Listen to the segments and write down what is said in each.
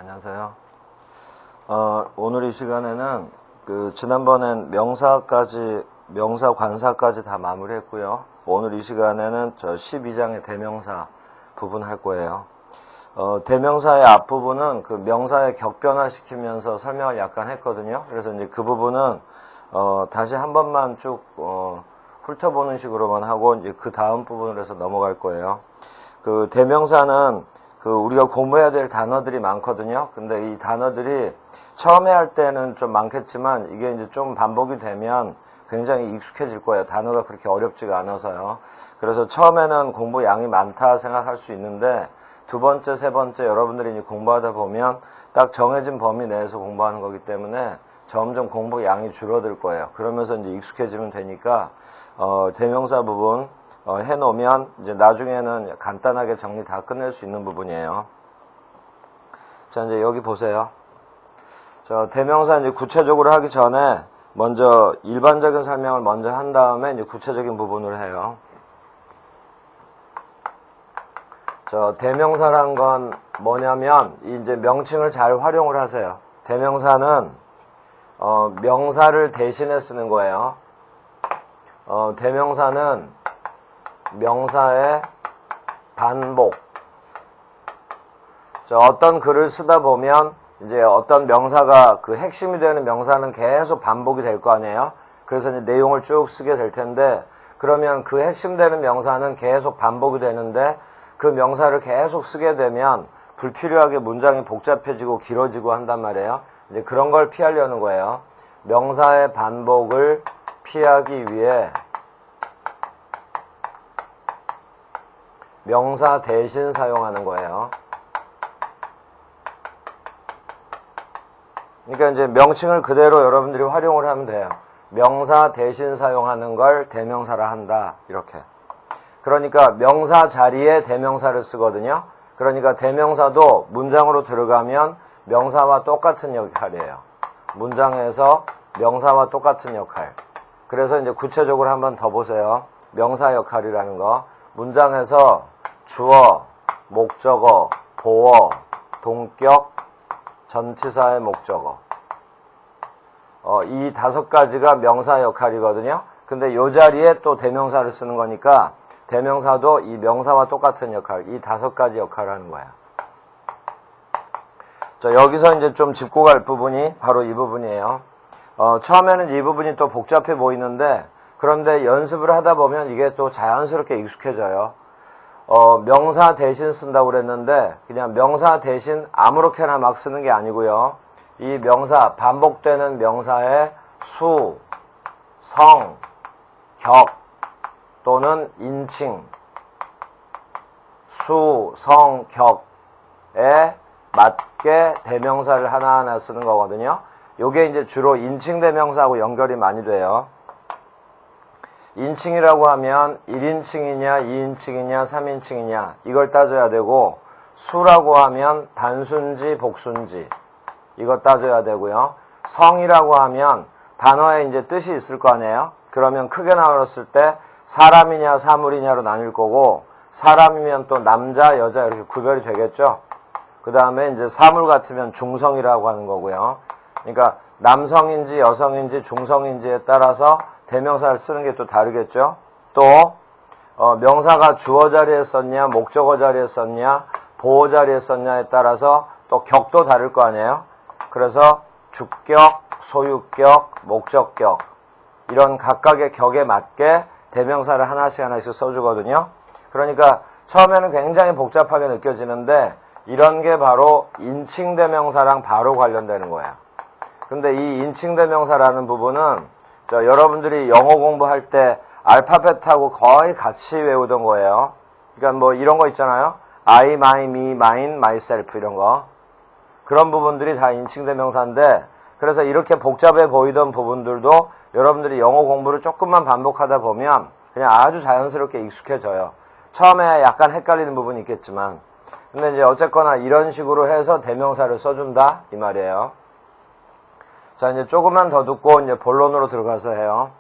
안녕하세요. 오늘 이 시간에는 지난번엔 명사, 관사까지 다 마무리했고요. 오늘 이 시간에는 12장의 대명사 부분 할 거예요. 대명사의 앞부분은 그 명사의 격변화시키면서 설명을 약간 했거든요. 그래서 이제 그 부분은 다시 한 번만 쭉 훑어보는 식으로만 하고 이제 그 다음 부분으로 해서 넘어갈 거예요. 그 대명사는 우리가 공부해야 될 단어들이 많거든요. 근데 이 단어들이 처음에 할 때는 좀 많겠지만 이게 이제 좀 반복이 되면 굉장히 익숙해질 거예요. 단어가 그렇게 어렵지가 않아서요. 그래서 처음에는 공부 양이 많다 생각할 수 있는데 두 번째, 세 번째 여러분들이 이제 공부하다 보면 딱 정해진 범위 내에서 공부하는 거기 때문에 점점 공부 양이 줄어들 거예요. 그러면서 이제 익숙해지면 되니까 대명사 부분 해놓으면 이제 나중에는 간단하게 정리 다 끝낼 수 있는 부분이에요. 자, 이제 여기 보세요. 대명사 이제 구체적으로 하기 전에 먼저 일반적인 설명을 먼저 한 다음에 이제 구체적인 부분을 해요. 대명사란 건 뭐냐면 이제 명칭을 잘 활용을 하세요. 대명사는 명사를 대신해 쓰는 거예요. 대명사는 명사의 반복. 어떤 글을 쓰다 보면 이제 어떤 명사가 그 핵심이 되는 명사는 계속 반복이 될 거 아니에요. 그래서 이제 내용을 쭉 쓰게 될 텐데 그러면 그 핵심 되는 명사는 계속 반복이 되는데 그 명사를 계속 쓰게 되면 불필요하게 문장이 복잡해지고 길어지고 한단 말이에요. 이제 그런 걸 피하려는 거예요. 명사의 반복을 피하기 위해 명사 대신 사용하는 거예요. 그러니까 이제 명칭을 그대로 여러분들이 활용을 하면 돼요. 명사 대신 사용하는 걸 대명사라 한다. 이렇게. 그러니까 명사 자리에 대명사를 쓰거든요. 그러니까 대명사도 문장으로 들어가면 명사와 똑같은 역할이에요. 문장에서 명사와 똑같은 역할. 그래서 이제 구체적으로 한번 더 보세요. 명사 역할이라는 거. 문장에서 주어, 목적어, 보어, 동격, 전치사의 목적어. 이 5가지가 명사 역할이거든요. 근데 이 자리에 또 대명사를 쓰는 거니까 대명사도 이 명사와 똑같은 역할, 이 5가지 역할을 하는 거야. 여기서 이제 좀 짚고 갈 부분이 바로 이 부분이에요. 처음에는 이 부분이 또 복잡해 보이는데 그런데 연습을 하다 보면 이게 또 자연스럽게 익숙해져요. 명사 대신 쓴다고 그랬는데 그냥 명사 대신 아무렇게나 막 쓰는 게 아니고요. 이 명사, 반복되는 명사의 수, 성, 격 또는 인칭, 수, 성, 격에 맞게 대명사를 하나하나 쓰는 거거든요. 요게 이제 주로 인칭 대명사하고 연결이 많이 돼요. 인칭이라고 하면 1인칭이냐 2인칭이냐 3인칭이냐 이걸 따져야 되고 수라고 하면 단순지 복순지 이거 따져야 되고요. 성이라고 하면 단어에 이제 뜻이 있을 거 아니에요. 그러면 크게 나눴을 때 사람이냐 사물이냐로 나뉠 거고 사람이면 또 남자 여자 이렇게 구별이 되겠죠. 그 다음에 이제 사물 같으면 중성이라고 하는 거고요. 그러니까 남성인지 여성인지 중성인지에 따라서 대명사를 쓰는 게 또 다르겠죠. 또 명사가 주어 자리에 썼냐 목적어 자리에 썼냐 보어 자리에 썼냐에 따라서 또 격도 다를 거 아니에요. 그래서 주격, 소유격, 목적격 이런 각각의 격에 맞게 대명사를 하나씩 써주거든요. 그러니까 처음에는 굉장히 복잡하게 느껴지는데 이런 게 바로 인칭 대명사랑 바로 관련되는 거예요. 근데 이 인칭 대명사라는 부분은 여러분들이 영어 공부할 때 알파벳하고 거의 같이 외우던 거예요. 그러니까 뭐 이런 거 있잖아요. I, my, me, mine, myself 이런 거. 그런 부분들이 다 인칭 대명사인데 그래서 이렇게 복잡해 보이던 부분들도 여러분들이 영어 공부를 조금만 반복하다 보면 그냥 아주 자연스럽게 익숙해져요. 처음에 약간 헷갈리는 부분이 있겠지만 근데 이제 어쨌거나 이런 식으로 해서 대명사를 써준다 이 말이에요. 자, 이제 조금만 더 듣고 이제 본론으로 들어가서 해요.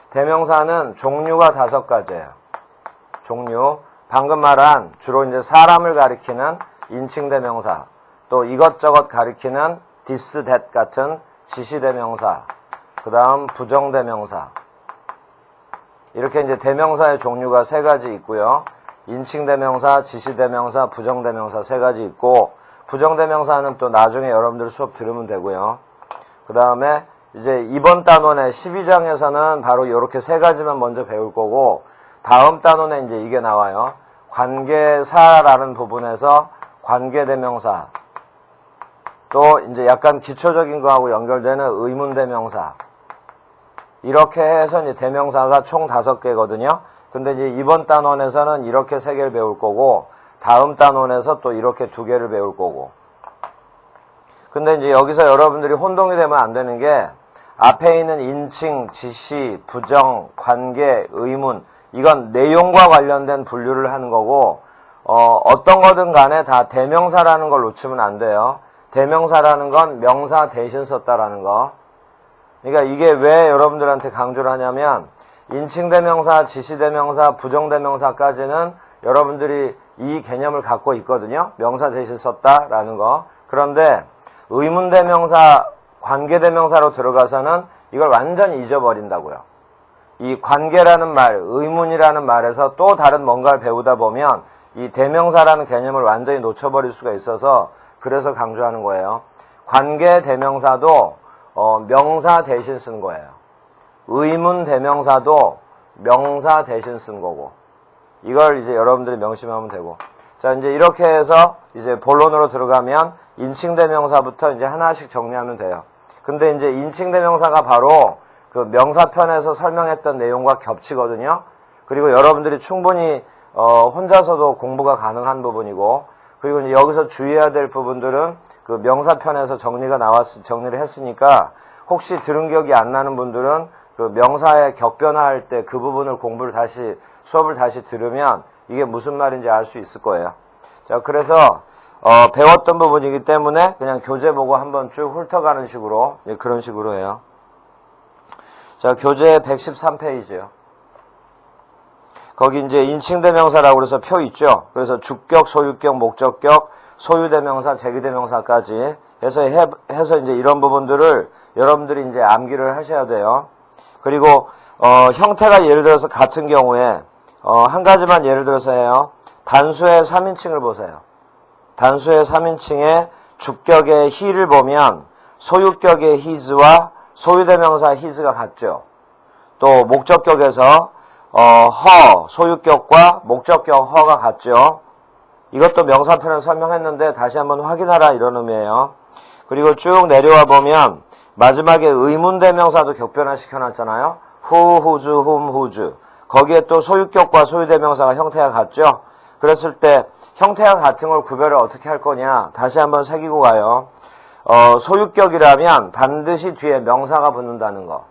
대명사는 종류가 5가지예요. 종류. 방금 말한 주로 이제 사람을 가리키는 인칭 대명사 또 이것저것 가리키는 this, that 같은 지시대명사, 그 다음 부정대명사. 이렇게 이제 대명사의 종류가 세 가지 있고요. 인칭대명사, 지시대명사, 부정대명사 세 가지 있고, 부정대명사는 또 나중에 여러분들 수업 들으면 되고요. 그 다음에 이제 이번 단원의 12장에서는 바로 이렇게 세 가지만 먼저 배울 거고, 다음 단원에 이제 이게 나와요. 관계사라는 부분에서 관계대명사, 또 이제 약간 기초적인 거하고 연결되는 의문대명사, 이렇게 해서 이제 대명사가 총 5개거든요. 근데 이제 이번 단원에서는 이렇게 3개를 배울 거고, 다음 단원에서 또 이렇게 2개를 배울 거고. 근데 이제 여기서 여러분들이 혼동이 되면 안 되는 게, 앞에 있는 인칭, 지시, 부정, 관계, 의문, 이건 내용과 관련된 분류를 하는 거고, 어떤 거든 간에 다 대명사라는 걸 놓치면 안 돼요. 대명사라는 건 명사 대신 썼다라는 거. 그러니까 이게 왜 여러분들한테 강조를 하냐면, 인칭대명사, 지시대명사, 부정대명사까지는 여러분들이 이 개념을 갖고 있거든요. 명사 대신 썼다라는 거. 그런데 의문대명사, 관계대명사로 들어가서는 이걸 완전히 잊어버린다고요. 이 관계라는 말, 의문이라는 말에서 또 다른 뭔가를 배우다 보면 이 대명사라는 개념을 완전히 놓쳐버릴 수가 있어서 그래서 강조하는 거예요. 관계 대명사도 명사 대신 쓴 거예요. 의문 대명사도 명사 대신 쓴 거고. 이걸 이제 여러분들이 명심하면 되고. 자, 이제 이렇게 해서 이제 본론으로 들어가면 인칭 대명사부터 이제 하나씩 정리하면 돼요. 근데 이제 인칭 대명사가 바로 그 명사편에서 설명했던 내용과 겹치거든요. 그리고 여러분들이 충분히 혼자서도 공부가 가능한 부분이고, 그리고 이제 여기서 주의해야 될 부분들은 그 명사편에서 정리를 했으니까, 혹시 들은 기억이 안 나는 분들은 그 명사의 격변화할 때 그 부분을 수업을 다시 들으면 이게 무슨 말인지 알 수 있을 거예요. 자, 그래서 배웠던 부분이기 때문에 그냥 교재 보고 한번 쭉 훑어가는 식으로, 그런 식으로 해요. 자, 교재 113페이지요. 거기 이제 인칭대명사라고 그래서 표 있죠. 그래서 주격, 소유격, 목적격, 소유대명사, 제기대명사까지 해서 이제 이런 부분들을 여러분들이 이제 암기를 하셔야 돼요. 그리고 형태가 예를 들어서 같은 경우에 한 가지만 예를 들어서 해요. 단수의 3인칭을 보세요. 단수의 3인칭에 주격의 he를 보면 소유격의 his와 소유대명사 his가 같죠. 또 목적격에서 her, 소유격과 목적격 her가 같죠. 이것도 명사편에서 설명했는데 다시 한번 확인하라 이런 의미예요. 그리고 쭉 내려와 보면 마지막에 의문대명사도 격변화 시켜놨잖아요. who, whose, whom, whose. 거기에 또 소유격과 소유대명사가 형태가 같죠. 그랬을 때 형태가 같은 걸 구별을 어떻게 할 거냐. 다시 한번 새기고 가요. 소유격이라면 반드시 뒤에 명사가 붙는다는 거.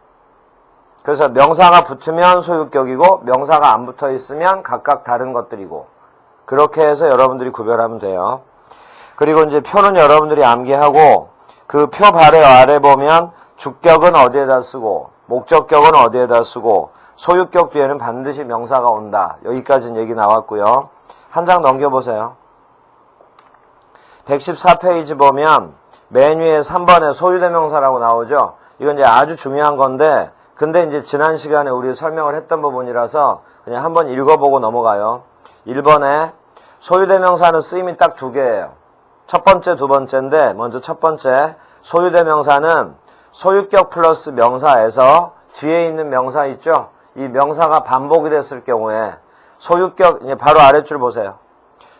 그래서 명사가 붙으면 소유격이고 명사가 안 붙어 있으면 각각 다른 것들이고, 그렇게 해서 여러분들이 구별하면 돼요. 그리고 이제 표는 여러분들이 암기하고, 그 표 바로 아래 보면 주격은 어디에다 쓰고 목적격은 어디에다 쓰고 소유격 뒤에는 반드시 명사가 온다. 여기까지는 얘기 나왔고요. 한 장 넘겨보세요. 114페이지 보면 맨 위에 3번에 소유대명사라고 나오죠. 이건 이제 아주 중요한 건데, 근데 이제 지난 시간에 우리 설명을 했던 부분이라서 그냥 한번 읽어보고 넘어가요. 1번에 소유대명사는 쓰임이 딱 2개예요. 첫 번째, 두 번째인데, 먼저 첫 번째, 소유대명사는 소유격 플러스 명사에서 뒤에 있는 명사 있죠? 이 명사가 반복이 됐을 경우에 소유격, 바로 아랫줄 보세요.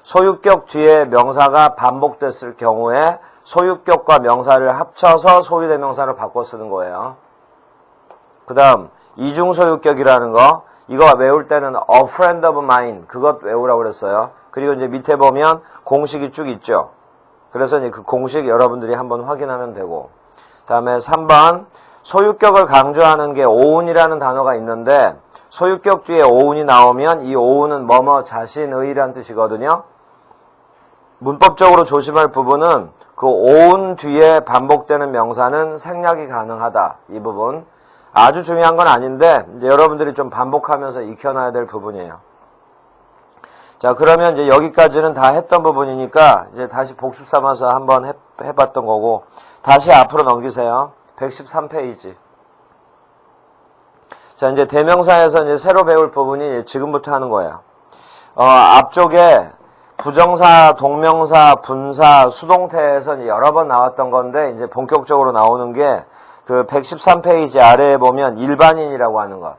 소유격 뒤에 명사가 반복됐을 경우에 소유격과 명사를 합쳐서 소유대명사를 바꿔 쓰는 거예요. 그 다음 이중소유격이라는 거, 이거 외울 때는 a friend of mine, 그것 외우라고 그랬어요. 그리고 이제 밑에 보면 공식이 쭉 있죠. 그래서 이제 그 공식 여러분들이 한번 확인하면 되고, 다음에 3번 소유격을 강조하는 게 오운이라는 단어가 있는데, 소유격 뒤에 오운이 나오면 이 오운은 뭐뭐 자신의라는 뜻이거든요. 문법적으로 조심할 부분은 그 오운 뒤에 반복되는 명사는 생략이 가능하다. 이 부분 아주 중요한 건 아닌데 이제 여러분들이 좀 반복하면서 익혀놔야 될 부분이에요. 자, 그러면 이제 여기까지는 다 했던 부분이니까 이제 다시 복습 삼아서 한번 해봤던 거고, 다시 앞으로 넘기세요. 113페이지. 자, 이제 대명사에서 이제 새로 배울 부분이 지금부터 하는 거예요. 앞쪽에 부정사, 동명사, 분사, 수동태에서 이제 여러 번 나왔던 건데, 이제 본격적으로 나오는 게 그 113페이지 아래에 보면 일반인이라고 하는 것.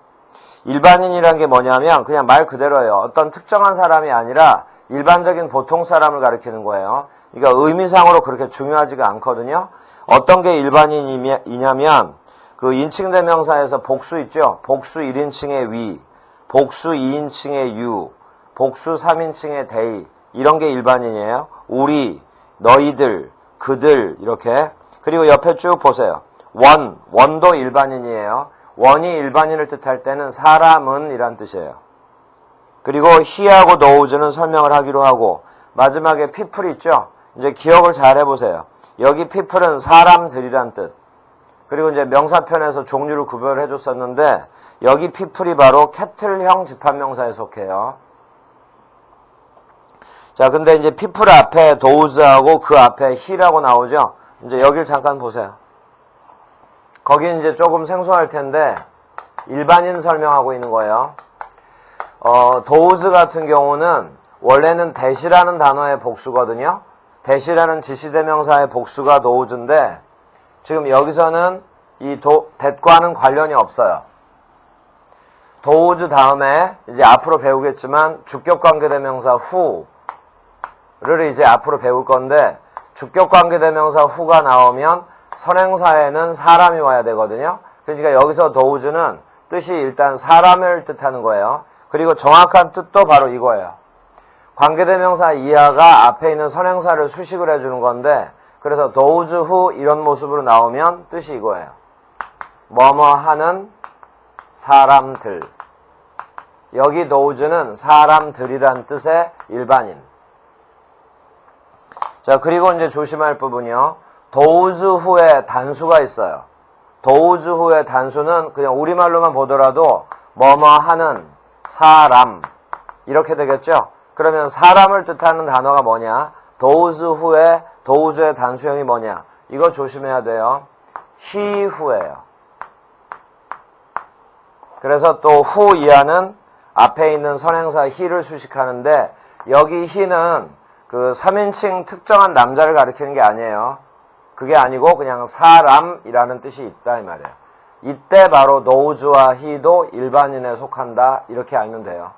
일반인이란 게 뭐냐면 그냥 말 그대로예요. 어떤 특정한 사람이 아니라 일반적인 보통 사람을 가리키는 거예요. 그러니까 의미상으로 그렇게 중요하지가 않거든요. 어떤 게 일반인이냐면 그 인칭대명사에서 복수 있죠. 복수 1인칭의 위, 복수 2인칭의 유, 복수 3인칭의 데이, 이런 게 일반인이에요. 우리, 너희들, 그들, 이렇게. 그리고 옆에 쭉 보세요. 원도 일반인이에요. 원이 일반인을 뜻할 때는 사람은 이란 뜻이에요. 그리고 he하고 thouse는 설명을 하기로 하고, 마지막에 people 있죠. 이제 기억을 잘 해보세요. 여기 people은 사람들이란 뜻. 그리고 이제 명사편에서 종류를 구별을 해줬었는데, 여기 people이 바로 캐틀형 집합명사에 속해요. 자, 근데 이제 people 앞에 those하고 그 앞에 he라고 나오죠. 이제 여길 잠깐 보세요. 거긴 이제 조금 생소할 텐데, 일반인 설명하고 있는 거예요. those 같은 경우는 원래는 that이라는 단어의 복수거든요. that이라는 지시대명사의 복수가 those인데, 지금 여기서는 이 that과는 관련이 없어요. those 다음에 이제 앞으로 배우겠지만 주격관계대명사 who를 이제 앞으로 배울 건데, 주격관계대명사 who가 나오면 선행사에는 사람이 와야 되거든요. 그러니까 여기서 those는 뜻이 일단 사람을 뜻하는 거예요. 그리고 정확한 뜻도 바로 이거예요. 관계대명사 이하가 앞에 있는 선행사를 수식을 해주는 건데, 그래서 those who 이런 모습으로 나오면 뜻이 이거예요. 뭐뭐 하는 사람들. 여기 those는 사람들이란 뜻의 일반인. 자, 그리고 이제 조심할 부분이요. those who의 단수가 있어요. those who의 단수는 그냥 우리말로만 보더라도 뭐뭐 하는 사람 이렇게 되겠죠. 그러면 사람을 뜻하는 단어가 뭐냐? those의 단수형이 뭐냐? 이거 조심해야 돼요. he who예요. 그래서 또 who 이하는 앞에 있는 선행사 he를 수식하는데, 여기 he는 그 3인칭 특정한 남자를 가리키는 게 아니에요. 그게 아니고 그냥 사람이라는 뜻이 있다 이 말이에요. 이때 바로 those와 he도 일반인에 속한다 이렇게 알면 돼요.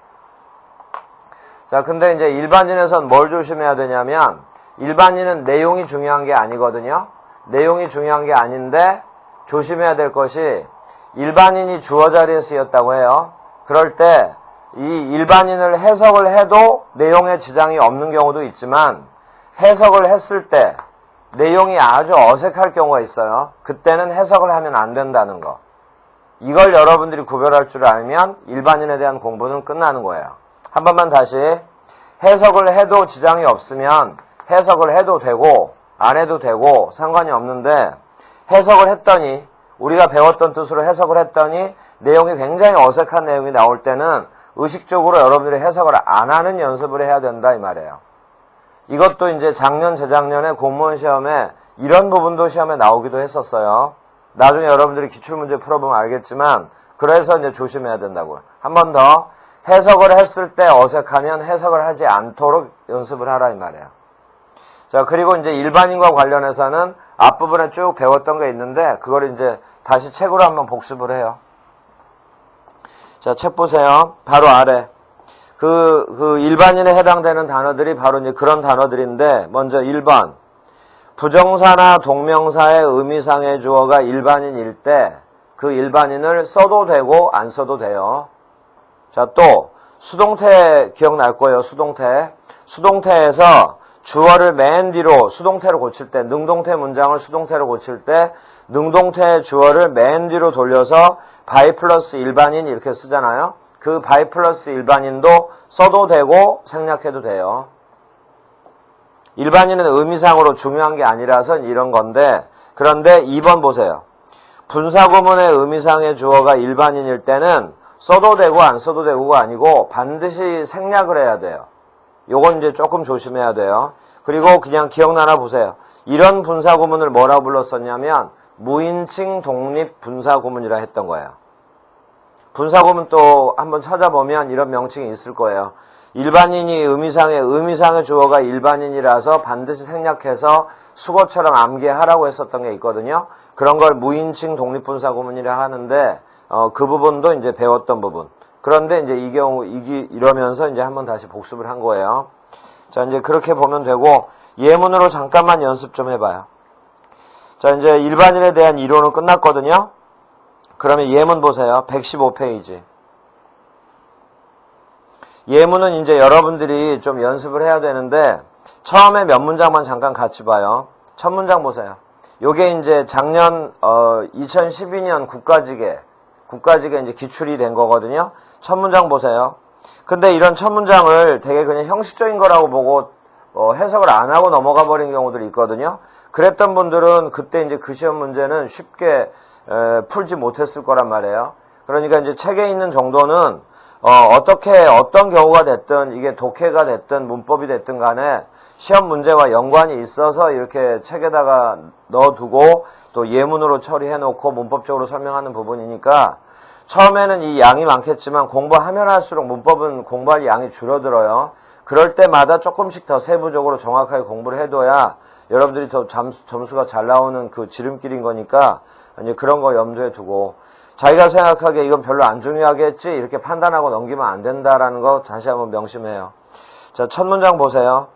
자, 근데 이제 일반인에선 뭘 조심해야 되냐면, 일반인은 내용이 중요한 게 아니거든요. 내용이 중요한 게 아닌데 조심해야 될 것이, 일반인이 주어 자리에 쓰였다고 해요. 그럴 때 이 일반인을 해석을 해도 내용에 지장이 없는 경우도 있지만, 해석을 했을 때 내용이 아주 어색할 경우가 있어요. 그때는 해석을 하면 안 된다는 거. 이걸 여러분들이 구별할 줄 알면 일반인에 대한 공부는 끝나는 거예요. 한 번만 다시. 해석을 해도 지장이 없으면 해석을 해도 되고 안 해도 되고 상관이 없는데, 해석을 했더니, 우리가 배웠던 뜻으로 해석을 했더니 내용이 굉장히 어색한 내용이 나올 때는 의식적으로 여러분들이 해석을 안 하는 연습을 해야 된다 이 말이에요. 이것도 이제 작년, 재작년에 공무원 시험에 이런 부분도 시험에 나오기도 했었어요. 나중에 여러분들이 기출문제 풀어보면 알겠지만, 그래서 이제 조심해야 된다고요. 한 번 더. 해석을 했을 때 어색하면 해석을 하지 않도록 연습을 하라 이 말이에요. 자, 그리고 이제 일반인과 관련해서는 앞부분에 쭉 배웠던 게 있는데, 그걸 이제 다시 책으로 한번 복습을 해요. 자, 책 보세요. 바로 아래. 그 일반인에 해당되는 단어들이 바로 이제 그런 단어들인데, 먼저 1번. 부정사나 동명사의 의미상의 주어가 일반인일 때 그 일반인을 써도 되고 안 써도 돼요. 자, 또 수동태 기억날 거예요. 수동태에서 주어를 맨 뒤로 수동태로 고칠 때, 능동태 문장을 수동태로 고칠 때 능동태의 주어를 맨 뒤로 돌려서 by 플러스 일반인 이렇게 쓰잖아요. 그 by 플러스 일반인도 써도 되고 생략해도 돼요. 일반인은 의미상으로 중요한 게 아니라서 이런 건데, 그런데 2번 보세요. 분사구문의 의미상의 주어가 일반인일 때는 써도 되고 안 써도 되고가 아니고 반드시 생략을 해야 돼요. 요건 이제 조금 조심해야 돼요. 그리고 그냥 기억나나 보세요. 이런 분사구문을 뭐라고 불렀었냐면 무인칭 독립 분사구문이라 했던 거예요. 분사구문 또 한번 찾아보면 이런 명칭이 있을 거예요. 일반인이 의미상의 주어가 일반인이라서 반드시 생략해서 수거처럼 암기하라고 했었던 게 있거든요. 그런 걸 무인칭 독립분사구문이라 하는데 그 부분도 이제 배웠던 부분. 그런데 이제 이 경우 이러면서 이제 한번 다시 복습을 한 거예요. 자, 이제 그렇게 보면 되고 예문으로 잠깐만 연습 좀 해봐요. 자, 이제 일반인에 대한 이론은 끝났거든요. 그러면 예문 보세요. 115페이지. 예문은 이제 여러분들이 좀 연습을 해야 되는데 처음에 몇 문장만 잠깐 같이 봐요. 첫 문장 보세요. 요게 이제 작년 2012년 국가직에 이제 기출이 된 거거든요. 첫 문장 보세요. 근데 이런 첫 문장을 되게 그냥 형식적인 거라고 보고 해석을 안 하고 넘어가 버린 경우들이 있거든요. 그랬던 분들은 그때 이제 그 시험 문제는 쉽게 풀지 못했을 거란 말이에요. 그러니까 이제 책에 있는 정도는 어떤 경우가 됐든 이게 독해가 됐든 문법이 됐든 간에 시험 문제와 연관이 있어서 이렇게 책에다가 넣어두고 또 예문으로 처리해놓고 문법적으로 설명하는 부분이니까 처음에는 이 양이 많겠지만 공부하면 할수록 문법은 공부할 양이 줄어들어요. 그럴 때마다 조금씩 더 세부적으로 정확하게 공부를 해둬야 여러분들이 더 점수가 잘 나오는 그 지름길인 거니까 이제 그런 거 염두에 두고 자기가 생각하기에 이건 별로 안 중요하겠지 이렇게 판단하고 넘기면 안 된다라는 거 다시 한번 명심해요. 자, 첫 문장 보세요.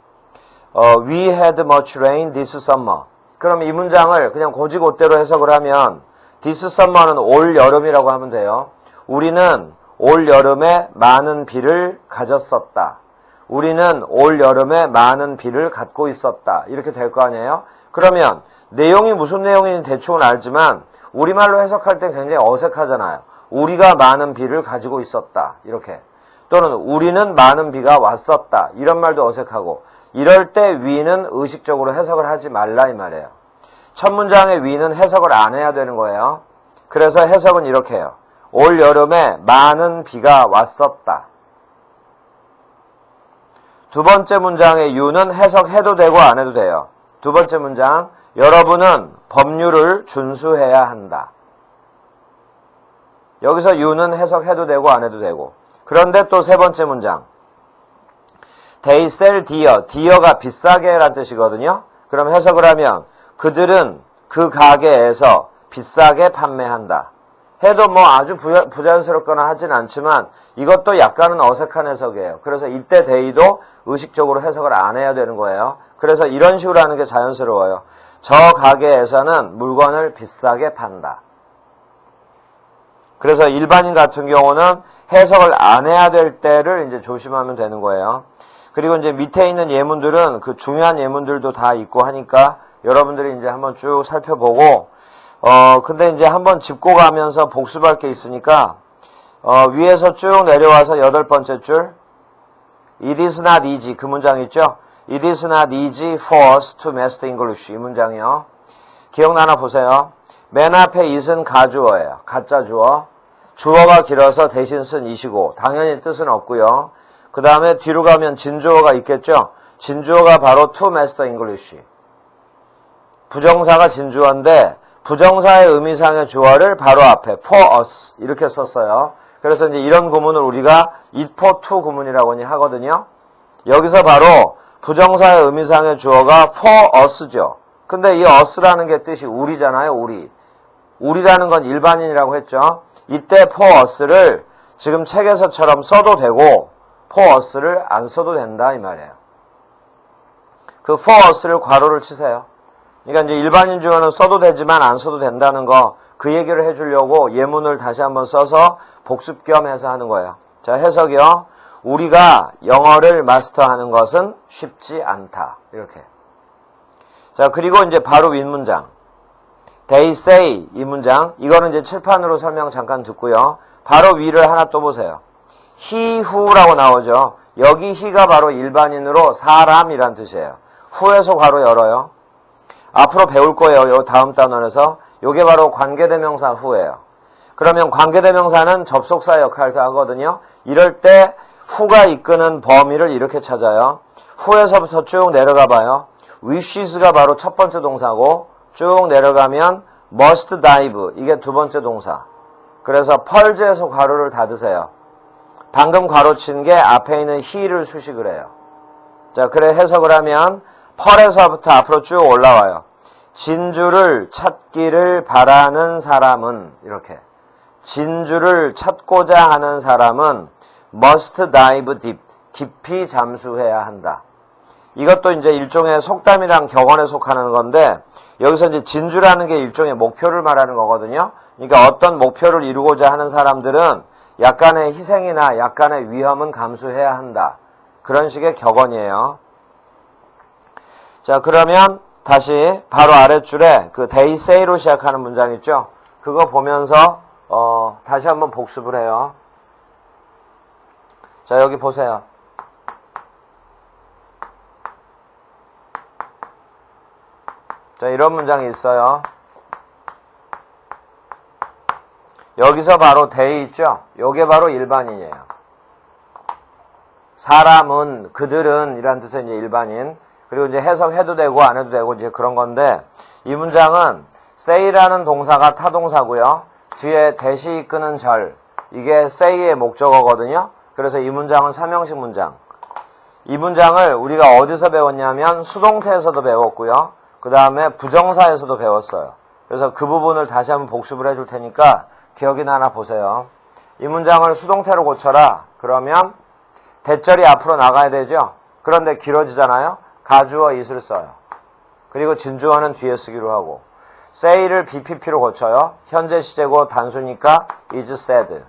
We had much rain this summer. 그럼 이 문장을 그냥 고지고대로 해석을 하면 this summer는 올 여름이라고 하면 돼요. 우리는 올 여름에 많은 비를 가졌었다. 우리는 올 여름에 많은 비를 갖고 있었다. 이렇게 될 거 아니에요? 그러면 내용이 무슨 내용인지 대충은 알지만 우리말로 해석할 때 굉장히 어색하잖아요. 우리가 많은 비를 가지고 있었다. 이렇게. 또는 우리는 많은 비가 왔었다. 이런 말도 어색하고 이럴 때 we는 의식적으로 해석을 하지 말라 이 말이에요. 첫 문장의 we는 해석을 안 해야 되는 거예요. 그래서 해석은 이렇게 해요. 올 여름에 많은 비가 왔었다. 두 번째 문장의 you는 해석해도 되고 안 해도 돼요. 두 번째 문장, 여러분은 법률을 준수해야 한다. 여기서 you는 해석해도 되고 안 해도 되고. 그런데 또 세 번째 문장, They sell dear. dear가 비싸게 라는 뜻이거든요. 그럼 해석을 하면 그들은 그 가게에서 비싸게 판매한다. 해도 뭐 아주 부자연스럽거나 하진 않지만 이것도 약간은 어색한 해석이에요. 그래서 이때 they도 의식적으로 해석을 안 해야 되는 거예요. 그래서 이런 식으로 하는 게 자연스러워요. 저 가게에서는 물건을 비싸게 판다. 그래서 일반인 같은 경우는 해석을 안 해야 될 때를 이제 조심하면 되는 거예요. 그리고 이제 밑에 있는 예문들은 그 중요한 예문들도 다 있고 하니까 여러분들이 이제 한번 쭉 살펴보고 근데 이제 한번 짚고 가면서 복습할 게 있으니까 위에서 쭉 내려와서 8번째 줄 It is not easy 그 문장 있죠? It is not easy for us to master English 이 문장이요. 기억나나 보세요. 맨 앞에 it은 가주어예요. 가짜 주어. 주어가 길어서 대신 쓴 it이고 당연히 뜻은 없고요. 그 다음에 뒤로 가면 진주어가 있겠죠? 진주어가 바로 to master English. 부정사가 진주어인데 부정사의 의미상의 주어를 바로 앞에 for us 이렇게 썼어요. 그래서 이제 이런 구문을 우리가 it for to 구문이라고 하거든요. 여기서 바로 부정사의 의미상의 주어가 for us죠. 근데 이 us라는 게 뜻이 우리잖아요. 우리라는 건 일반인이라고 했죠. 이때 for us를 지금 책에서처럼 써도 되고 for us를 안 써도 된다 이 말이에요. 그 for us를 괄호를 치세요. 그러니까 이제 일반인 주어는 써도 되지만 안 써도 된다는 거 그 얘기를 해주려고 예문을 다시 한번 써서 복습 겸 해서 하는 거예요. 자, 해석이요. 우리가 영어를 마스터하는 것은 쉽지 않다. 이렇게. 자, 그리고 이제 바로 윗문장. They say 이 문장. 이거는 이제 칠판으로 설명 잠깐 듣고요. 바로 위를 하나 또 보세요. he, who라고 나오죠. 여기 he가 바로 일반인으로 사람이란 뜻이에요. who에서 괄호 열어요. 앞으로 배울 거예요. 요 다음 단원에서. 요게 바로 관계대명사 who예요. 그러면 관계대명사는 접속사 역할을 하거든요. 이럴 때 who가 이끄는 범위를 이렇게 찾아요. who에서부터 쭉 내려가 봐요. wishes가 바로 첫 번째 동사고 쭉 내려가면 must dive 이게 두 번째 동사. 그래서 펄즈에서 괄호를 닫으세요. 방금 괄호친 게 앞에 있는 he를 수식을 해요. 자, 그래 해석을 하면 펄에서부터 앞으로 쭉 올라와요. 진주를 찾기를 바라는 사람은 이렇게 진주를 찾고자 하는 사람은 must dive deep 깊이 잠수해야 한다. 이것도 이제 일종의 속담이랑 격언에 속하는 건데 여기서 이제 진주라는 게 일종의 목표를 말하는 거거든요. 그러니까 어떤 목표를 이루고자 하는 사람들은 약간의 희생이나 약간의 위험은 감수해야 한다. 그런 식의 격언이에요. 자, 그러면 다시 바로 아랫줄에 그 they say로 시작하는 문장 있죠? 그거 보면서 다시 한번 복습을 해요. 자, 여기 보세요. 자, 이런 문장이 있어요. 여기서 바로 they 있죠? 요게 바로 일반인이에요. 사람은, 그들은 이란 뜻의 이제 일반인. 그리고 이제 해석해도 되고 안 해도 되고 이제 그런 건데 이 문장은 say라는 동사가 타동사고요. 뒤에 대시 이끄는 절 이게 say의 목적어거든요. 그래서 이 문장은 삼형식 문장. 이 문장을 우리가 어디서 배웠냐면 수동태에서도 배웠고요. 그 다음에 부정사에서도 배웠어요. 그래서 그 부분을 다시 한번 복습을 해줄 테니까 기억이나 하나 보세요. 이 문장을 수동태로 고쳐라. 그러면 대절이 앞으로 나가야 되죠. 그런데 길어지잖아요. 가주어 it을 써요. 그리고 진주어는 뒤에 쓰기로 하고 say를 BPP로 고쳐요. 현재 시제고 단수니까 is said.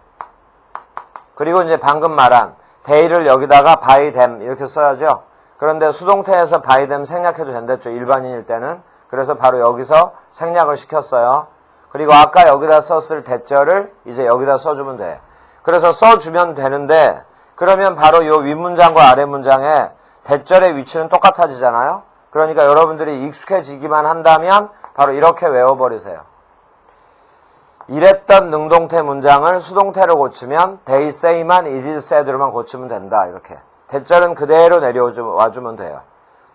그리고 이제 방금 말한 they를 여기다가 by them 이렇게 써야죠. 그런데 수동태에서 by them 생략해도 된댔죠. 일반인일 때는. 그래서 바로 여기서 생략을 시켰어요. 그리고 아까 여기다 썼을 대절을 이제 여기다 써주면 돼. 그래서 써주면 되는데 그러면 바로 이 윗문장과 아랫문장에 대절의 위치는 똑같아지잖아요. 그러니까 여러분들이 익숙해지기만 한다면 바로 이렇게 외워버리세요. 이랬던 능동태 문장을 수동태로 고치면 they say만 it is said로만 고치면 된다. 이렇게. 대절은 그대로 내려와주면 돼요.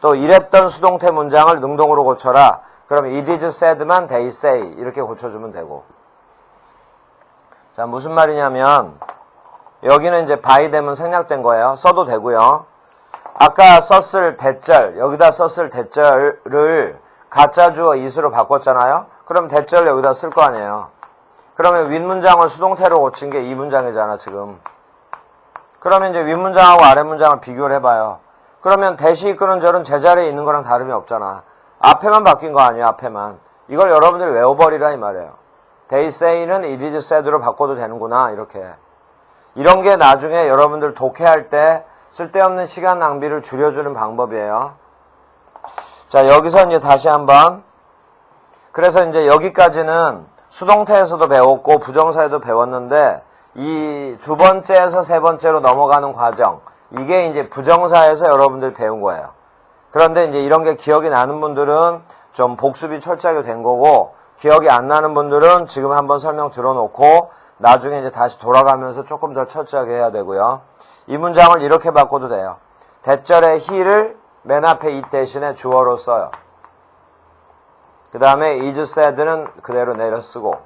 또 이랬던 수동태 문장을 능동으로 고쳐라. 그럼 it is said만 they say 이렇게 고쳐주면 되고. 자, 무슨 말이냐면 여기는 이제 by them은 생략된 거예요. 써도 되고요. 아까 썼을 대절, 여기다 썼을 대절을 가짜 주어 it으로 바꿨잖아요. 그럼 대절 여기다 쓸 거 아니에요. 그러면 윗문장을 수동태로 고친 게 이 문장이잖아, 지금. 그러면 이제 윗문장하고 아랫문장을 비교를 해봐요. 그러면 대시 이끄는 절은 제자리에 있는 거랑 다름이 없잖아. 앞에만 바뀐 거 아니에요, 앞에만. 이걸 여러분들이 외워버리라 이 말이에요. They say는 it is said로 바꿔도 되는구나, 이렇게. 이런 게 나중에 여러분들 독해할 때 쓸데없는 시간 낭비를 줄여주는 방법이에요. 자, 여기서 이제 다시 한번. 그래서 이제 여기까지는 수동태에서도 배웠고 부정사에도 배웠는데 이 두 번째에서 세 번째로 넘어가는 과정. 이게 이제 부정사에서 여러분들 배운 거예요. 그런데 이제 이런 게 기억이 나는 분들은 좀 복습이 철저하게 된 거고 기억이 안 나는 분들은 지금 한번 설명 들어놓고 나중에 이제 다시 돌아가면서 조금 더 철저하게 해야 되고요. 이 문장을 이렇게 바꿔도 돼요. 대절의 he를 맨 앞에 it 대신에 주어로 써요. 그 다음에 is said는 그대로 내려 쓰고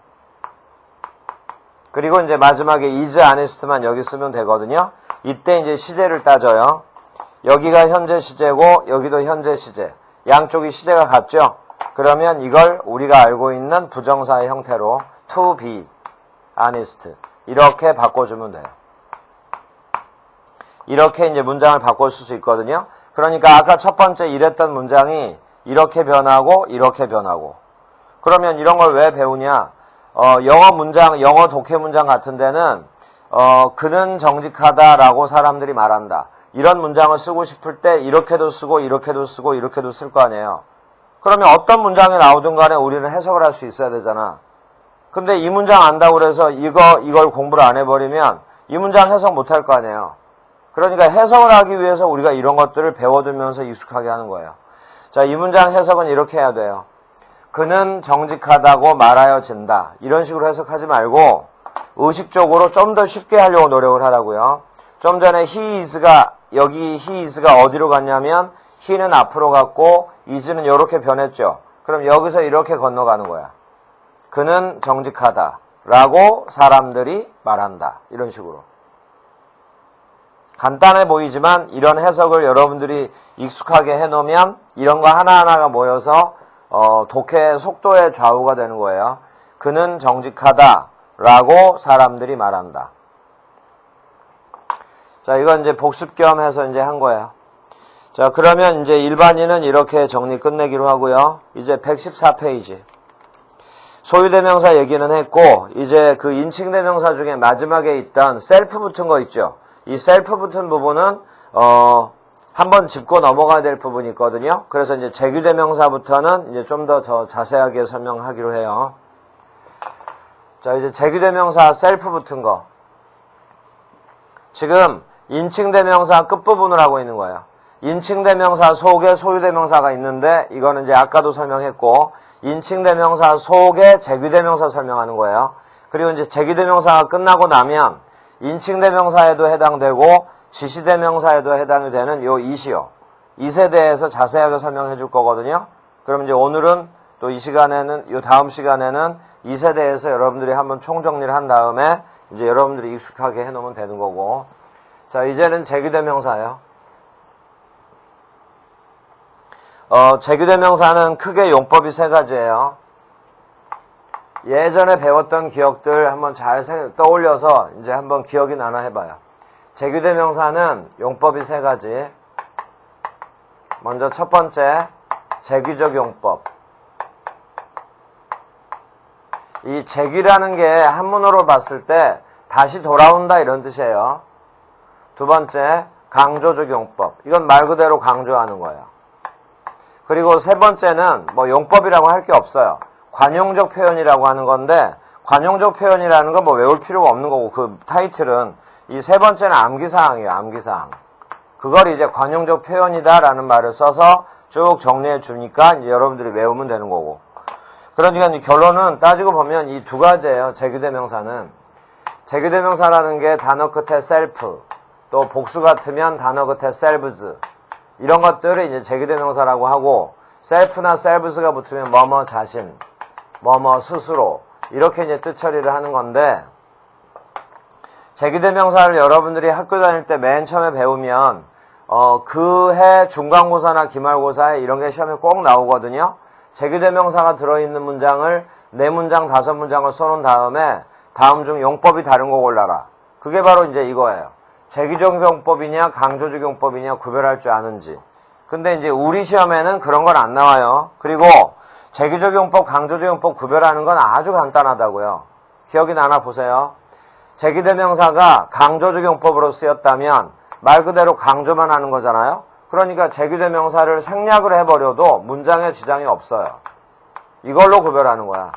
그리고 이제 마지막에 is honest만 여기 쓰면 되거든요. 이때 이제 시제를 따져요. 여기가 현재 시제고 여기도 현재 시제. 양쪽이 시제가 같죠? 그러면 이걸 우리가 알고 있는 부정사의 형태로 to be honest 이렇게 바꿔주면 돼요. 이렇게 이제 문장을 바꿔 쓸 수 있거든요. 그러니까 아까 첫 번째 이랬던 문장이 이렇게 변하고 이렇게 변하고 그러면 이런 걸 왜 배우냐? 영어 문장, 영어 독해 문장 같은 데는 그는 정직하다라고 사람들이 말한다. 이런 문장을 쓰고 싶을 때 이렇게도 쓰고 이렇게도 쓰고 이렇게도 쓸 거 아니에요. 그러면 어떤 문장이 나오든 간에 우리는 해석을 할 수 있어야 되잖아. 근데 이 문장 안다고 그래서 이걸 공부를 안 해버리면 이 문장 해석 못 할 거 아니에요. 그러니까 해석을 하기 위해서 우리가 이런 것들을 배워두면서 익숙하게 하는 거예요. 자, 이 문장 해석은 이렇게 해야 돼요. 그는 정직하다고 말하여진다. 이런 식으로 해석하지 말고 의식적으로 좀 더 쉽게 하려고 노력을 하라고요. 좀 전에 he is가 여기 he is가 어디로 갔냐면 he는 앞으로 갔고 is는 이렇게 변했죠. 그럼 여기서 이렇게 건너가는 거야. 그는 정직하다 라고 사람들이 말한다. 이런 식으로. 간단해 보이지만 이런 해석을 여러분들이 익숙하게 해놓으면 이런 거 하나하나가 모여서 독해의 속도의 좌우가 되는 거예요. 그는 정직하다 라고 사람들이 말한다. 자, 이건 이제 복습 겸 해서 이제 한 거예요. 자, 그러면 이제 일반인은 이렇게 정리 끝내기로 하고요. 이제 114페이지. 소유대명사 얘기는 했고, 이제 그 인칭대명사 중에 마지막에 있던 셀프 붙은 거 있죠. 이 셀프 붙은 부분은, 한번 짚고 넘어가야 될 부분이 있거든요. 그래서 이제 재규대명사부터는 이제 좀 더 자세하게 설명하기로 해요. 자, 이제 재규대명사 셀프 붙은 거. 지금 인칭대명사 끝부분을 하고 있는 거예요. 인칭대명사 속에 소유대명사가 있는데 이거는 이제 아까도 설명했고 인칭대명사 속에 재규대명사 설명하는 거예요. 그리고 이제 재규대명사가 끝나고 나면 인칭대명사에도 해당되고 지시대명사에도 해당이 되는 요 it이요. it에 대해서 자세하게 설명해 줄 거거든요. 그럼 이제 오늘은 또 이 시간에는 요 다음 시간에는 it에 대해서 여러분들이 한번 총정리를 한 다음에 이제 여러분들이 익숙하게 해 놓으면 되는 거고. 자, 이제는 재규대명사예요. 재규대명사는 크게 용법이 세 가지예요. 예전에 배웠던 기억들 한번 잘 떠올려서 이제 한번 기억이 나나 해봐요. 재규대명사는 용법이 세 가지. 먼저 첫 번째, 재규적 용법. 이 재규라는 게 한문어로 봤을 때 다시 돌아온다 이런 뜻이에요. 두 번째, 강조적 용법. 이건 말 그대로 강조하는 거예요. 그리고 세 번째는 뭐 용법이라고 할 게 없어요. 관용적 표현이라고 하는 건데 관용적 표현이라는 건 뭐 외울 필요가 없는 거고 그 타이틀은 이 세 번째는 암기사항이에요. 암기사항. 그걸 이제 관용적 표현이다라는 말을 써서 쭉 정리해 주니까 이제 여러분들이 외우면 되는 거고. 그러니까 이 결론은 따지고 보면 이 두 가지예요. 재규대명사는. 재규대명사라는 게 단어 끝에 self, 또 복수 같으면 단어 끝에 selves 이런 것들을 이제 재규대명사라고 하고 self나 selves가 붙으면 뭐뭐 자신, 뭐뭐 스스로 이렇게 이제 뜻 처리를 하는 건데 재규대명사를 여러분들이 학교 다닐 때 맨 처음에 배우면 그 해 중간고사나 기말고사에 이런 게 시험에 꼭 나오거든요. 재규대명사가 들어있는 문장을 4문장, 5문장을 써놓은 다음에 다음 중 용법이 다른 거 골라라. 그게 바로 이제 이거예요. 재규적 용법이냐 강조적 용법이냐 구별할 줄 아는지. 근데 이제 우리 시험에는 그런 건 안 나와요. 그리고 재규적 용법, 강조적 용법 구별하는 건 아주 간단하다고요. 기억이 나나 보세요. 재규대명사가 강조적 용법으로 쓰였다면 말 그대로 강조만 하는 거잖아요. 그러니까 재규대명사를 생략을 해버려도 문장에 지장이 없어요. 이걸로 구별하는 거야.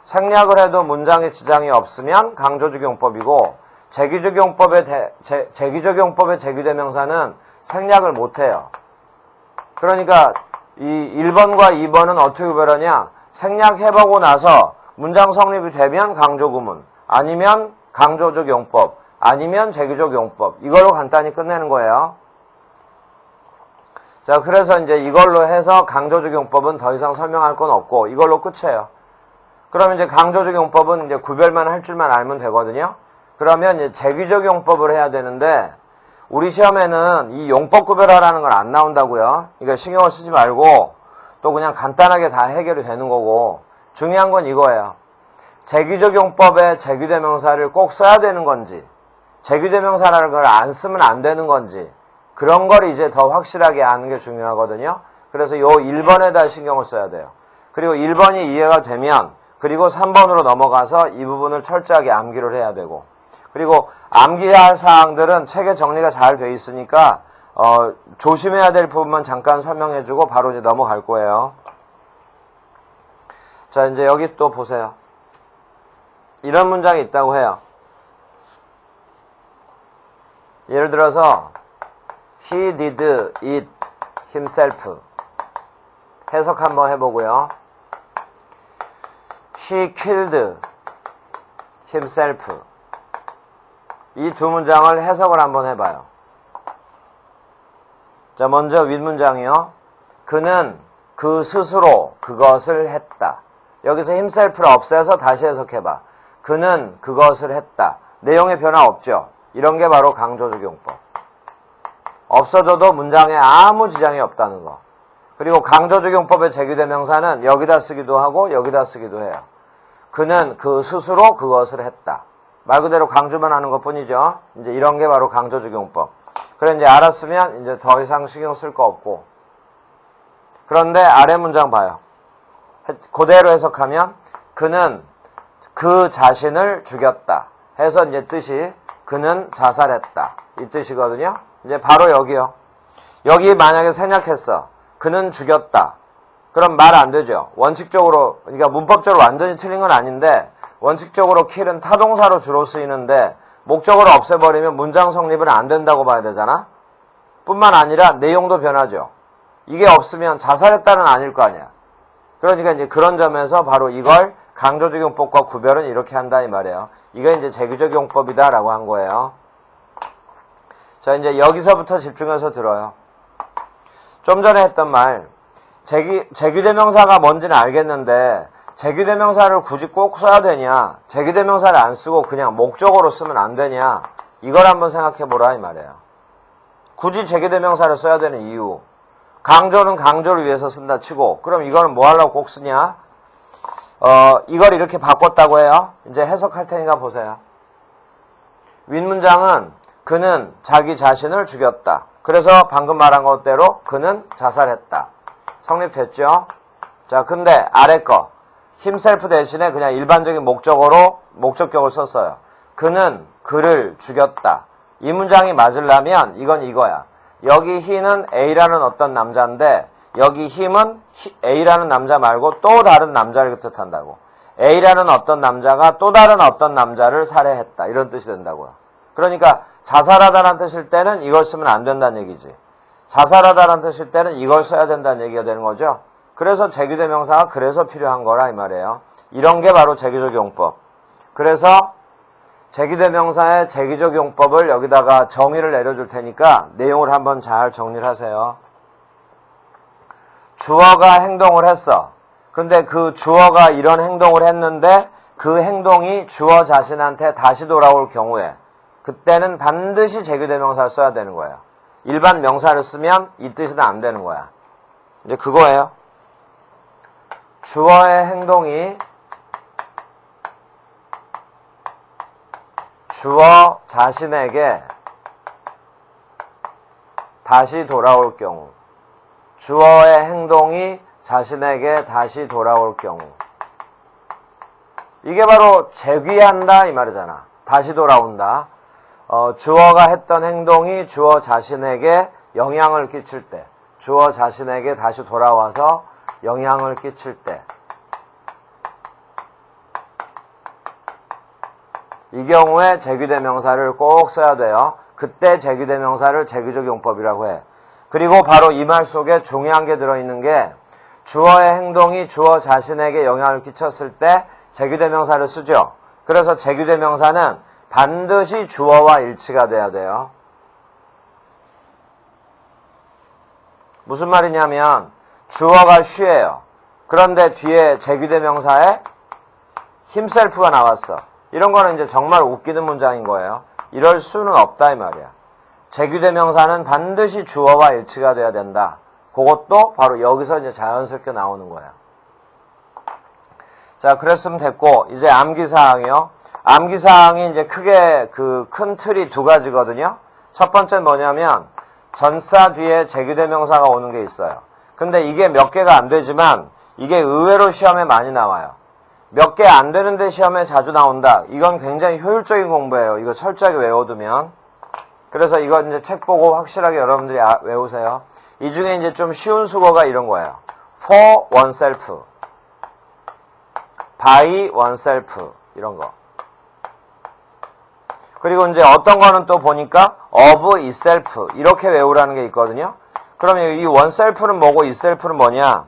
생략을 해도 문장에 지장이 없으면 강조적 용법이고 재규적 용법의 재규대명사는 생략을 못해요. 그러니까 이 1번과 2번은 어떻게 구별하냐? 생략해보고 나서 문장 성립이 되면 강조구문, 아니면 강조적 용법, 아니면 재규적 용법 이걸로 간단히 끝내는 거예요. 자, 그래서 이제 이걸로 해서 강조적 용법은 더 이상 설명할 건 없고 이걸로 끝이에요. 그러면 이제 강조적 용법은 이제 구별만 할 줄만 알면 되거든요. 그러면 이제 재규적 용법을 해야 되는데 우리 시험에는 이 용법 구별하라는 건 안 나온다고요. 그러니까 신경을 쓰지 말고 또 그냥 간단하게 다 해결이 되는 거고 중요한 건 이거예요. 재규적 용법에 재규대명사를 꼭 써야 되는 건지 재규대명사라는 걸 안 쓰면 안 되는 건지 그런 걸 이제 더 확실하게 아는 게 중요하거든요. 그래서 요 1번에다 신경을 써야 돼요. 그리고 1번이 이해가 되면 그리고 3번으로 넘어가서 이 부분을 철저하게 암기를 해야 되고 그리고 암기해야 할 사항들은 책에 정리가 잘 돼 있으니까 조심해야 될 부분만 잠깐 설명해주고 바로 이제 넘어갈 거예요. 자, 이제 여기 또 보세요. 이런 문장이 있다고 해요. 예를 들어서 He did it himself. 해석 한번 해보고요. He killed himself. 이 두 문장을 해석을 한번 해봐요. 자, 먼저 윗문장이요. 그는 그 스스로 그것을 했다. 여기서 himself를 없애서 다시 해석해봐. 그는 그것을 했다. 내용에 변화 없죠? 이런 게 바로 강조적용법. 없어져도 문장에 아무 지장이 없다는 거. 그리고 강조적용법의 제규대명사는 여기다 쓰기도 하고 여기다 쓰기도 해요. 그는 그 스스로 그것을 했다. 말 그대로 강조만 하는 것 뿐이죠. 이제 이런 게 바로 강조적용법. 그래, 이제 알았으면 이제 더 이상 신경 쓸 거 없고. 그런데 아래 문장 봐요. 그대로 해석하면 그는 그 자신을 죽였다. 해서 이제 뜻이 그는 자살했다. 이 뜻이거든요. 이제 바로 여기요. 여기 만약에 생략했어. 그는 죽였다. 그럼 말 안 되죠. 원칙적으로, 그러니까 문법적으로 완전히 틀린 건 아닌데 원칙적으로 kill은 타동사로 주로 쓰이는데 목적으로 없애버리면 문장 성립은 안 된다고 봐야 되잖아. 뿐만 아니라 내용도 변하죠. 이게 없으면 자살했다는 아닐 거 아니야. 그러니까 이제 그런 점에서 바로 이걸 강조적용법과 구별은 이렇게 한다 이 말이에요. 이게 이제 제규적용법이다라고 한 거예요. 자, 이제 여기서부터 집중해서 들어요. 좀 전에 했던 말, 제규대명사가 뭔지는 알겠는데 제규대명사를 굳이 꼭 써야 되냐, 제규대명사를 안 쓰고 그냥 목적어로 쓰면 안 되냐, 이걸 한번 생각해보라 이 말이에요. 굳이 제규대명사를 써야 되는 이유. 강조는 강조를 위해서 쓴다 치고, 그럼 이거는 뭐 하려고 꼭 쓰냐? 이걸 이렇게 바꿨다고 해요. 이제 해석할 테니까 보세요. 윗문장은 그는 자기 자신을 죽였다. 그래서 방금 말한 것대로 그는 자살했다. 성립됐죠? 자, 근데 아래 거 himself 대신에 그냥 일반적인 목적어로 목적격을 썼어요. 그는 그를 죽였다. 이 문장이 맞으려면 이건 이거야. 여기 he는 A라는 어떤 남자인데 여기 him은 A라는 남자 말고 또 다른 남자를 뜻한다고. A라는 어떤 남자가 또 다른 어떤 남자를 살해했다. 이런 뜻이 된다고요. 그러니까 자살하다라는 뜻일 때는 이걸 쓰면 안 된다는 얘기지. 자살하다라는 뜻일 때는 이걸 써야 된다는 얘기가 되는 거죠. 그래서 제규대명사가 그래서 필요한 거라 이 말이에요. 이런 게 바로 제규적용법. 그래서 제규대명사의 제규적용법을 여기다가 정의를 내려줄 테니까 내용을 한번 잘 정리를 하세요. 주어가 행동을 했어. 근데 그 주어가 이런 행동을 했는데 그 행동이 주어 자신한테 다시 돌아올 경우에 그때는 반드시 제규대명사를 써야 되는 거예요. 일반 명사를 쓰면 이 뜻은 안 되는 거야. 이제 그거예요. 주어의 행동이 주어 자신에게 다시 돌아올 경우, 주어의 행동이 자신에게 다시 돌아올 경우, 이게 바로 재귀한다 이 말이잖아. 다시 돌아온다. 주어가 했던 행동이 주어 자신에게 영향을 끼칠 때, 주어 자신에게 다시 돌아와서 영향을 끼칠 때, 이 경우에 제규대명사를 꼭 써야 돼요. 그때 제규대명사를 제규적용법이라고 해. 그리고 바로 이 말 속에 중요한 게 들어있는 게 주어의 행동이 주어 자신에게 영향을 끼쳤을 때 제규대명사를 쓰죠. 그래서 제규대명사는 반드시 주어와 일치가 돼야 돼요. 무슨 말이냐면 주어가 she예요. 그런데 뒤에 제규대명사에 himself가 나왔어. 이런 거는 이제 정말 웃기는 문장인 거예요. 이럴 수는 없다 이 말이야. 제규대명사는 반드시 주어와 일치가 돼야 된다. 그것도 바로 여기서 이제 자연스럽게 나오는 거야. 자, 그랬으면 됐고 이제 암기사항이요. 암기사항이 이제 크게 그 큰 틀이 두 가지거든요. 첫 번째는 뭐냐면 전사 뒤에 제규대명사가 오는 게 있어요. 근데 이게 몇 개가 안 되지만 이게 의외로 시험에 많이 나와요. 몇 개 안 되는데 시험에 자주 나온다. 이건 굉장히 효율적인 공부예요. 이거 철저하게 외워두면. 그래서 이거 이제 책 보고 확실하게 여러분들이 외우세요. 이 중에 이제 좀 쉬운 수거가 이런 거예요. for oneself, by oneself 이런 거. 그리고 이제 어떤 거는 또 보니까 of itself 이렇게 외우라는 게 있거든요. 그러면 이 oneself는 뭐고 itself는 뭐냐?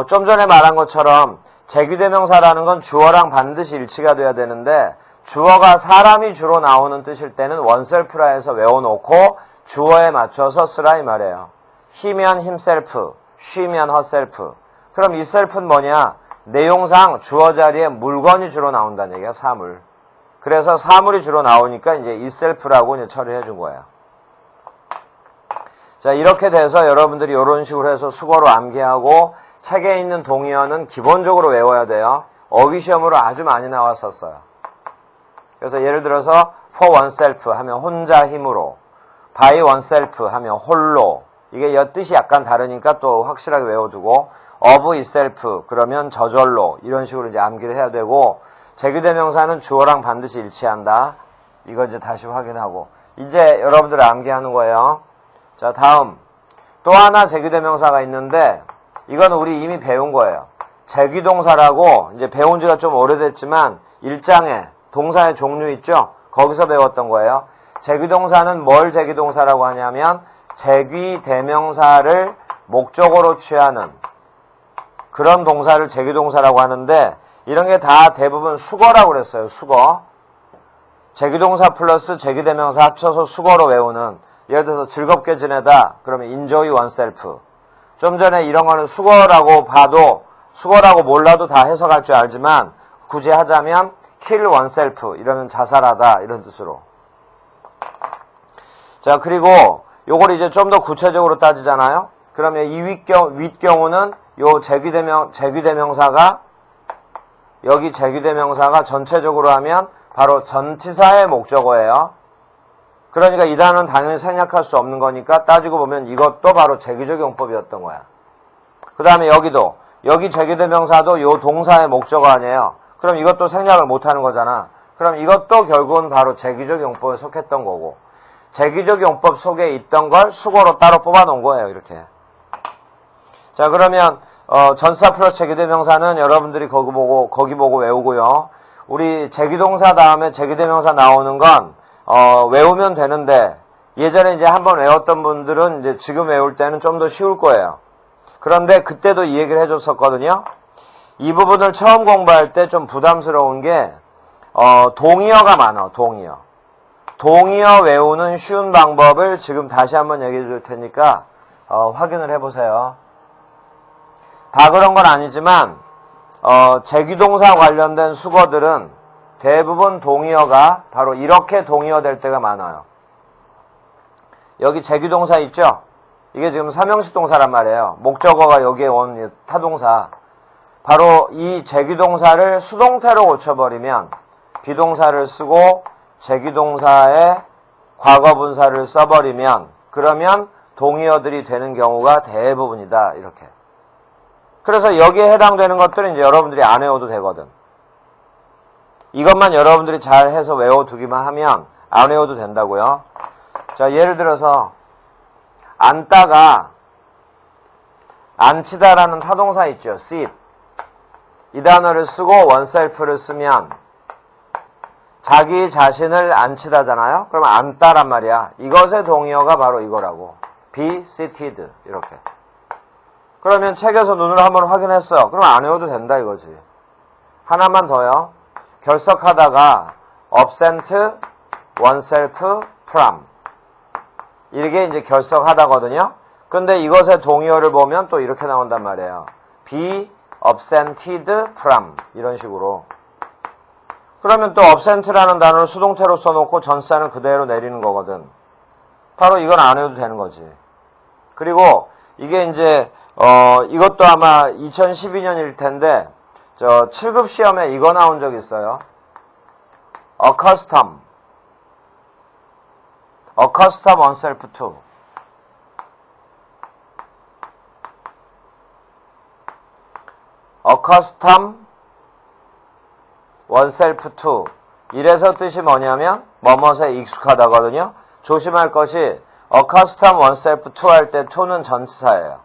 좀 전에 말한 것처럼 제규대명사라는 건 주어랑 반드시 일치가 돼야 되는데 주어가 사람이 주로 나오는 뜻일 때는 원셀프라 해서 외워놓고 주어에 맞춰서 쓰라 이 말이에요. he면 himself, she면 herself. 그럼 이 self는 뭐냐? 내용상 주어 자리에 물건이 주로 나온다는 얘기야, 사물. 그래서 사물이 주로 나오니까 이제 이 self라고 이제 처리해 준 거예요. 자, 이렇게 돼서 여러분들이 이런 식으로 해서 수거로 암기하고 책에 있는 동의어는 기본적으로 외워야 돼요. 어휘 시험으로 아주 많이 나왔었어요. 그래서 예를 들어서 for oneself 하면 혼자 힘으로, by oneself 하면 홀로. 이게 뜻이 약간 다르니까 또 확실하게 외워두고 of itself 그러면 저절로 이런 식으로 이제 암기를 해야 되고 제규대명사는 주어랑 반드시 일치한다. 이거 이제 다시 확인하고 이제 여러분들 암기하는 거예요. 자, 다음 또 하나 제규대명사가 있는데 이건 우리 이미 배운 거예요. 제규동사라고 이제 배운 지가 좀 오래됐지만 1장에 동사의 종류 있죠? 거기서 배웠던 거예요. 제규동사는 뭘 제규동사라고 하냐면 제귀대명사를 목적어로 취하는 그런 동사를 제규동사라고 하는데 이런 게 다 대부분 수거라고 그랬어요. 수거. 제규동사 플러스 제귀대명사 합쳐서 수거로 외우는 예를 들어서 즐겁게 지내다 그러면 enjoy oneself. 좀 전에 이런 거는 수거라고 봐도 수거라고 몰라도 다 해석할 줄 알지만 굳이 하자면 kill oneself 이러면 자살하다 이런 뜻으로. 자, 그리고 요걸 이제 좀 더 구체적으로 따지잖아요. 그러면 이 윗경우는 요 제귀대명사가 여기 제귀대명사가 전체적으로 하면 바로 전치사의 목적어예요. 그러니까 이 단어는 당연히 생략할 수 없는 거니까 따지고 보면 이것도 바로 제기적 용법이었던 거야. 그 다음에 여기도 여기 제귀대명사도 요 동사의 목적어 아니에요. 그럼 이것도 생략을 못하는 거잖아. 그럼 이것도 결국은 바로 제기적 용법에 속했던 거고 제기적 용법 속에 있던 걸 수거로 따로 뽑아 놓은 거예요. 이렇게. 자, 그러면 전사 플러스 제기대명사는 여러분들이 거기 보고 외우고요. 우리 제기동사 다음에 제기대명사 나오는 건 외우면 되는데 예전에 이제 한번 외웠던 분들은 이제 지금 외울 때는 좀 더 쉬울 거예요. 그런데 그때도 이 얘기를 해줬었거든요. 이 부분을 처음 공부할 때 좀 부담스러운 게 동의어가 많아. 동의어 외우는 쉬운 방법을 지금 다시 한번 얘기해 줄 테니까 확인을 해보세요. 다 그런 건 아니지만 제귀동사 관련된 수거들은 대부분 동의어가 바로 이렇게 동의어 될 때가 많아요. 여기 제귀동사 있죠? 이게 지금 삼형식 동사란 말이에요. 목적어가 여기에 온 타동사. 바로 이 제귀동사를 수동태로 고쳐버리면 비동사를 쓰고 제귀동사의 과거분사를 써버리면 그러면 동의어들이 되는 경우가 대부분이다. 이렇게. 그래서 여기에 해당되는 것들은 이제 여러분들이 안 외워도 되거든. 이것만 여러분들이 잘 해서 외워두기만 하면 안 외워도 된다고요. 자, 예를 들어서 앉다가 앉히다라는 타동사 있죠. sit. 이 단어를 쓰고 oneself를 쓰면 자기 자신을 앉히다잖아요. 그러면 앉다란 말이야. 이것의 동의어가 바로 이거라고. be seated 이렇게. 그러면 책에서 눈으로 한번 확인했어. 그럼 안 외워도 된다 이거지. 하나만 더요. 결석하다가 absent oneself from 이게 이제 결석하다거든요. 근데 이것의 동의어를 보면 또 이렇게 나온단 말이에요. be absented from 이런 식으로. 그러면 또 absent라는 단어를 수동태로 써놓고 전사는 그대로 내리는 거거든. 바로 이건 안 해도 되는 거지. 그리고 이게 이제 이것도 아마 2012년일 텐데 7급 시험에 이거 나온 적 있어요. accustom oneself to. accustom oneself to. 이래서 뜻이 뭐냐면 뭐뭇에 익숙하다거든요. 조심할 것이 accustom oneself to 할 때 to는 전치사예요.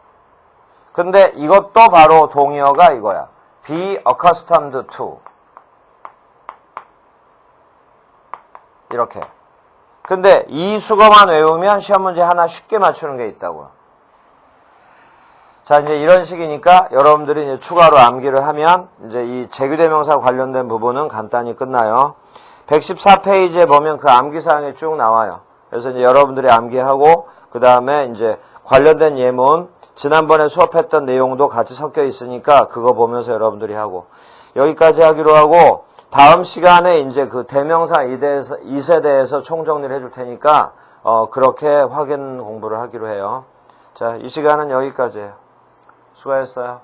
근데 이것도 바로 동의어가 이거야. be accustomed to. 이렇게. 근데 이 수거만 외우면 시험 문제 하나 쉽게 맞추는 게 있다고요. 자, 이제 이런 식이니까 여러분들이 이제 추가로 암기를 하면 이제 이 제규대명사 관련된 부분은 간단히 끝나요. 114페이지에 보면 그 암기사항이 쭉 나와요. 그래서 이제 여러분들이 암기하고, 그 다음에 이제 관련된 예문, 지난번에 수업했던 내용도 같이 섞여 있으니까 그거 보면서 여러분들이 하고, 여기까지 하기로 하고, 다음 시간에 이제 그 대명사 2세대에서 총정리를 해줄 테니까, 그렇게 확인 공부를 하기로 해요. 자, 이 시간은 여기까지예요. 수고하셨어요.